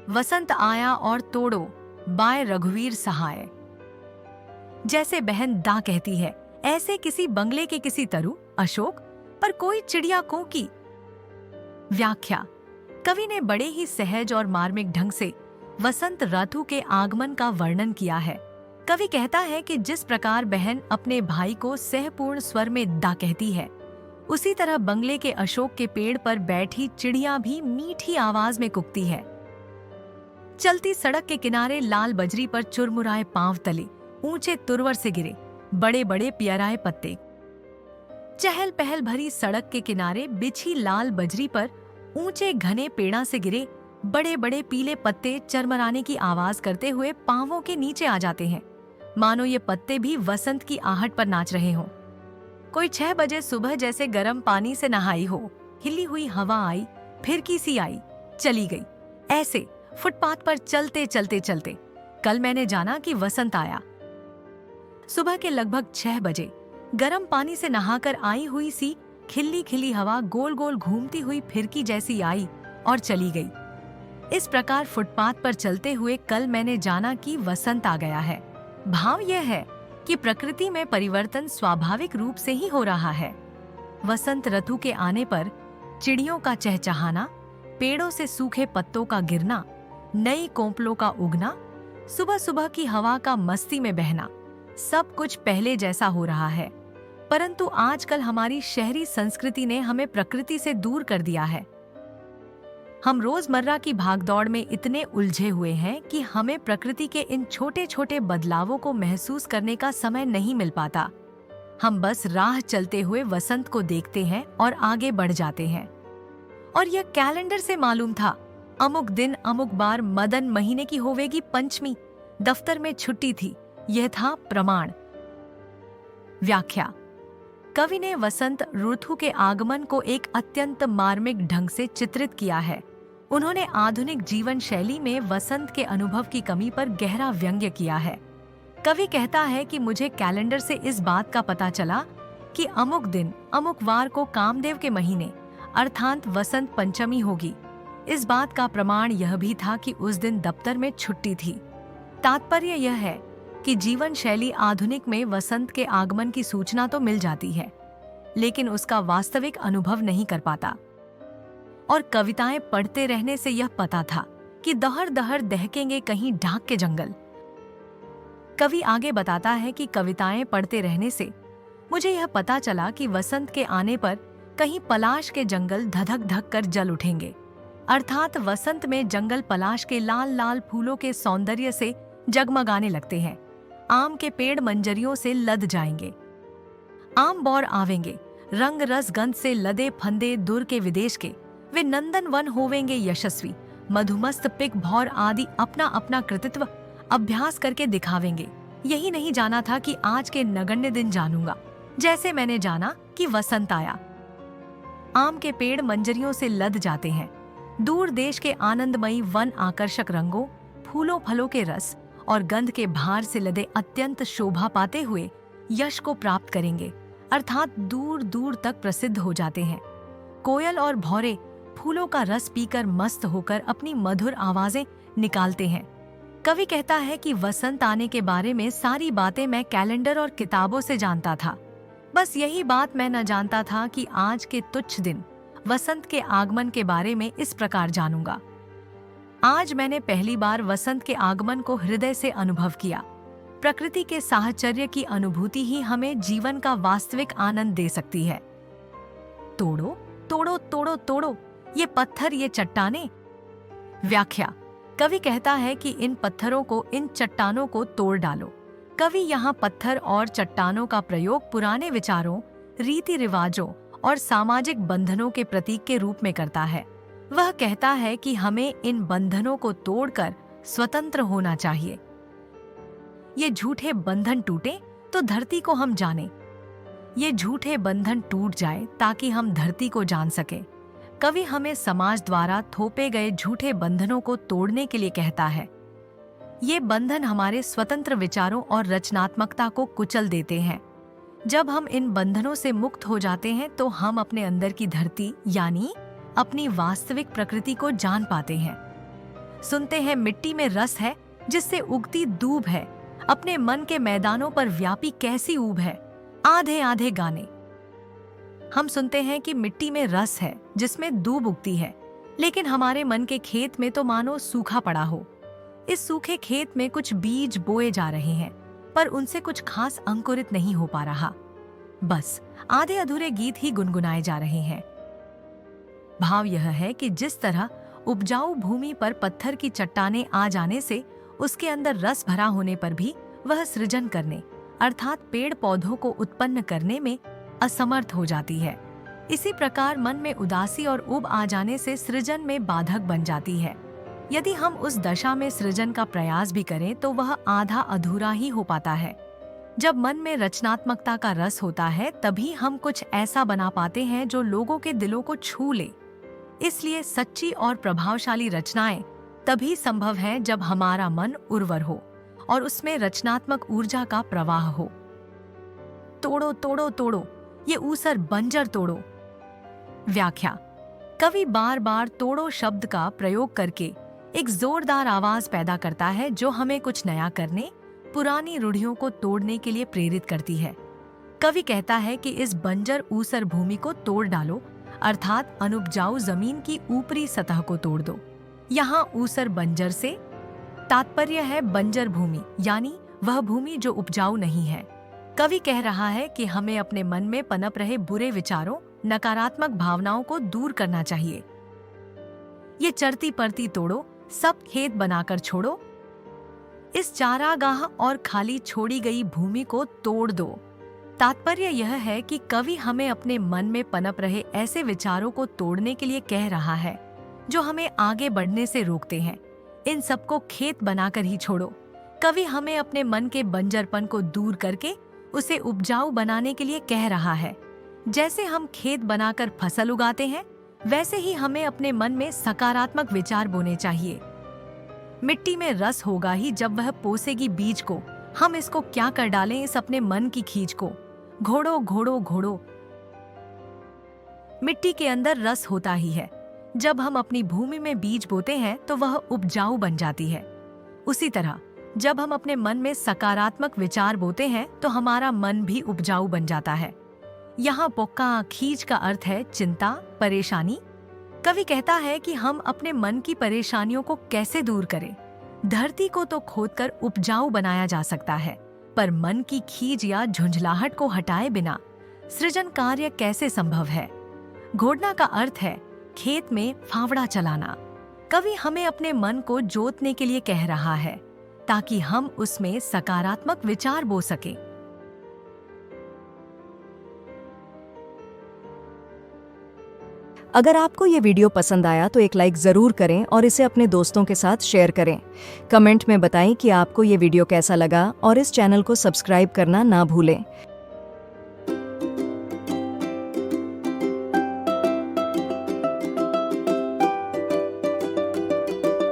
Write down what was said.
वसंत आया और तोड़ो, बाय रघुवीर सहाय। जैसे बहन दा कहती है, ऐसे किसी बंगले के किसी तरु अशोक पर कोई चिड़िया कोकी। व्याख्या। कवि ने बड़े ही सहज और मार्मिक ढंग से वसंत ऋतु के आगमन का वर्णन किया है। कवि कहता है कि जिस प्रकार बहन अपने भाई को सहपूर्ण स्वर में दा कहती है, उसी तरह बंगले के अशोक के पेड़ पर बैठी चिड़िया भी मीठी आवाज में कुकती है। चलती सड़क के किनारे लाल बजरी पर चुरमुराए पांव तले ऊंचे तुरवर से गिरे बड़े बड़े पियराए पत्ते। चहल पहल भरी सड़क के किनारे बिछी लाल बजरी पर ऊंचे घने पेड़ा से गिरे बड़े बड़े पीले पत्ते चरमराने की आवाज करते हुए पांवों के नीचे आ जाते हैं, मानो ये पत्ते भी वसंत की आहट पर नाच रहे हों। कोई 6 बजे सुबह जैसे गर्म पानी से नहाई हो, हिली हुई हवा आई, फिरकी सी आई, चली गई। ऐसे फुटपाथ पर चलते चलते चलते कल मैंने जाना कि वसंत आया। सुबह के लगभग 6 बजे गर्म पानी से नहाकर आई हुई सी खिली खिली हवा गोल गोल घूमती हुई फिरकी जैसी आई और चली गई। इस प्रकार फुटपाथ पर चलते हुए कल मैंने जाना कि वसंत आ गया है। भाव यह है कि प्रकृति में परिवर्तन स्वाभाविक रूप से ही हो रहा है। वसंत ऋतु के आने पर चिड़ियों का चहचहाना, पेड़ों से सूखे पत्तों का गिरना, नई कोंपलों का उगना, सुबह सुबह की हवा का मस्ती में बहना, सब कुछ पहले जैसा हो रहा है। परंतु आजकल हमारी शहरी संस्कृति ने हमें प्रकृति से दूर कर दिया है। हम रोजमर्रा की भागदौड़ में इतने उलझे हुए हैं कि हमें प्रकृति के इन छोटे छोटे बदलावों को महसूस करने का समय नहीं मिल पाता। हम बस राह चलते हुए वसंत को देखते हैं और आगे बढ़ जाते हैं। और यह कैलेंडर से मालूम था, अमुक दिन अमुक बार मदन महीने की होवेगी पंचमी, दफ्तर में छुट्टी थी, यह था प्रमाण। व्याख्या। कवि ने वसंत ऋतु के आगमन को एक अत्यंत मार्मिक ढंग से चित्रित किया है। उन्होंने आधुनिक जीवन शैली में वसंत के अनुभव की कमी पर गहरा व्यंग्य किया है। कवि कहता है कि मुझे कैलेंडर से इस बात का पता चला कि अमुक दिन अमुक वार को कामदेव के महीने अर्थात वसंत पंचमी होगी। इस बात का प्रमाण यह भी था कि उस दिन दफ्तर में छुट्टी थी। तात्पर्य यह है कि जीवन शैली आधुनिक में वसंत के आगमन की सूचना तो मिल जाती है, लेकिन उसका वास्तविक अनुभव नहीं कर पाता। और कविताएं पढ़ते रहने से यह पता था कि दहर दहर दहकेंगे कहीं ढाक के जंगल। कवि आगे बताता है कि कविताएं पढ़ते रहने से मुझे यह पता चला कि वसंत के आने पर कहीं पलाश के जंगल धधक धक कर जल उठेंगे, अर्थात वसंत में जंगल पलाश के लाल लाल फूलों के सौंदर्य से जगमगाने लगते हैं। आम के पेड़ मंजरियों से लद जाएंगे, आम बौर आवेंगे, रंग रस गंध से लदे फंदे दूर के विदेश के, वे नंदन वन होवेंगे यशस्वी, मधुमस्त पिक भौर आदि अपना अपना कृतित्व अभ्यास करके दिखावेंगे। यही नहीं जाना था कि आज के नगण्य दिन जानूंगा, जैसे मैंने जाना कि वसंत आया। आम के पेड़ मंजरियों से लद जाते हैं, दूर देश के आनंदमयी वन आकर्षक रंगों, फूलों फलों के रस और गंध के भार से लदे अत्यंत शोभा पाते हुए यश को प्राप्त करेंगे, अर्थात दूर दूर तक प्रसिद्ध हो जाते हैं। कोयल और भौरे फूलों का रस पीकर मस्त होकर अपनी मधुर आवाजें निकालते हैं। कवि कहता है कि वसंत आने के बारे में सारी बातें मैं कैलेंडर और किताबों से जानता था, बस यही बात मैं न जानता था कि आज के तुच्छ दिन वसंत के आगमन के बारे में इस प्रकार जानूंगा। आज मैंने पहली बार वसंत के आगमन को हृदय से अनुभव किया। प्रकृति के साहचर्य की अनुभूति ही हमें जीवन का वास्तविक आनंद दे सकती है। तोड़ो तोड़ो तोड़ो तोड़ो ये पत्थर, ये चट्टानें। व्याख्या। कवि कहता है कि इन पत्थरों को, इन चट्टानों को तोड़ डालो। कवि यहाँ पत्थर और चट्टानों का प्रयोग पुराने विचारों, रीति रिवाजों और सामाजिक बंधनों के प्रतीक के रूप में करता है। वह कहता है कि हमें इन बंधनों को तोड़कर स्वतंत्र होना चाहिए। ये झूठे बंधन टूटे तो धरती को हम जाने, ये झूठे बंधन टूट जाए ताकि हम धरती को जान सके। कवि हमें समाज द्वारा थोपे गए झूठे बंधनों को तोड़ने के लिए कहता है। ये बंधन हमारे स्वतंत्र विचारों और रचनात्मकता को कुचल देते हैं। जब हम इन बंधनों से मुक्त हो जाते हैं तो हम अपने अंदर की धरती यानी अपनी वास्तविक प्रकृति को जान पाते हैं। सुनते हैं मिट्टी में रस है जिससे उगती दूब है, अपने मन के मैदानों पर व्यापी कैसी ऊब है, आधे आधे गाने। हम सुनते हैं कि मिट्टी में रस है जिसमें दूब उगती है, लेकिन हमारे मन के खेत में तो मानो सूखा पड़ा हो। इस सूखे खेत में कुछ बीज बोए जा रहे हैं, पर उनसे कुछ खास अंकुरित नहीं हो पा रहा। बस आधे अधूरे गीत ही गुनगुनाए जा रहे हैं। भाव यह है कि जिस तरह उपजाऊ भूमि पर पत्थर की चट्टानें आ जाने से उसके अंदर रस भरा होने पर भी वह सृजन करने अर्थात पेड़ पौधों को उत्पन्न करने में असमर्थ हो जाती है, इसी प्रकार मन में उदासी और ऊब आ जाने से सृजन में बाधक बन जाती है। यदि हम उस दशा में सृजन का प्रयास भी करें तो वह आधा अधूरा ही हो पाता है। जब मन में रचनात्मकता का रस होता है तभी हम कुछ ऐसा बना पाते हैं जो लोगों के दिलों को छू ले। इसलिए सच्ची और प्रभावशाली रचनाएं तभी संभव है जब हमारा मन उर्वर हो और उसमें रचनात्मक ऊर्जा का प्रवाह हो। तोड़ो तोड़ो तोड़ो, ये ऊसर बंजर तोड़ो। व्याख्या: कवि बार बार तोड़ो शब्द का प्रयोग करके एक जोरदार आवाज पैदा करता है जो हमें कुछ नया करने, पुरानी रूढ़ियों को तोड़ने के लिए प्रेरित करती है। कवि कहता है कि इस बंजर ऊसर भूमि को तोड़ डालो, अर्थात अनुपजाऊ जमीन की ऊपरी सतह को तोड़ दो। यहाँ ऊसर बंजर से तात्पर्य है बंजर भूमि, यानी वह भूमि जो उपजाऊ नहीं है। कवि कह रहा है कि हमें अपने मन में पनप रहे बुरे विचारों, नकारात्मक भावनाओं को दूर करना चाहिए। ये चरती परती तोड़ो, सब खेत बनाकर छोड़ो, इस चारागाह और खाली छोड़ी गई भूमि को तोड़ दो। तात्पर्य यह है कि कवि हमें अपने मन में पनप रहे ऐसे विचारों को तोड़ने के लिए कह रहा है जो हमें आगे बढ़ने से रोकते हैं। इन सबको खेत बनाकर ही छोड़ो। कवि हमें अपने मन के बंजरपन को दूर करके उसे उपजाऊ बनाने के लिए कह रहा है। जैसे हम खेत बनाकर फसल उगाते हैं, वैसे ही हमें अपने मन में सकारात्मक विचार बोने चाहिए। मिट्टी में रस होगा ही जब वह पोसेगी बीज को। हम इसको क्या कर डालें इस अपने मन की खींच को। घोड़ो घोड़ो घोड़ो। मिट्टी के अंदर रस होता ही है। जब हम अपनी भूमि में बीज बोते हैं तो वह उपजाऊ बन जाती है। उसी तरह जब हम अपने मन में सकारात्मक विचार बोते हैं तो हमारा मन भी उपजाऊ बन जाता है। यहाँ पोक्का खींच का अर्थ है चिंता, परेशानी। कवि कहता है कि हम अपने मन की परेशानियों को कैसे दूर करें। धरती को तो खोदकर उपजाऊ बनाया जा सकता है, पर मन की खींच या झुंझलाहट को हटाए बिना सृजन कार्य कैसे संभव है। घोड़ना का अर्थ है खेत में फावड़ा चलाना। कवि हमें अपने मन को जोतने के लिए कह रहा है ताकि हम उसमें सकारात्मक विचार बो सकें। अगर आपको ये वीडियो पसंद आया तो एक लाइक ज़रूर करें और इसे अपने दोस्तों के साथ शेयर करें। कमेंट में बताएं कि आपको ये वीडियो कैसा लगा और इस चैनल को सब्सक्राइब करना ना भूलें।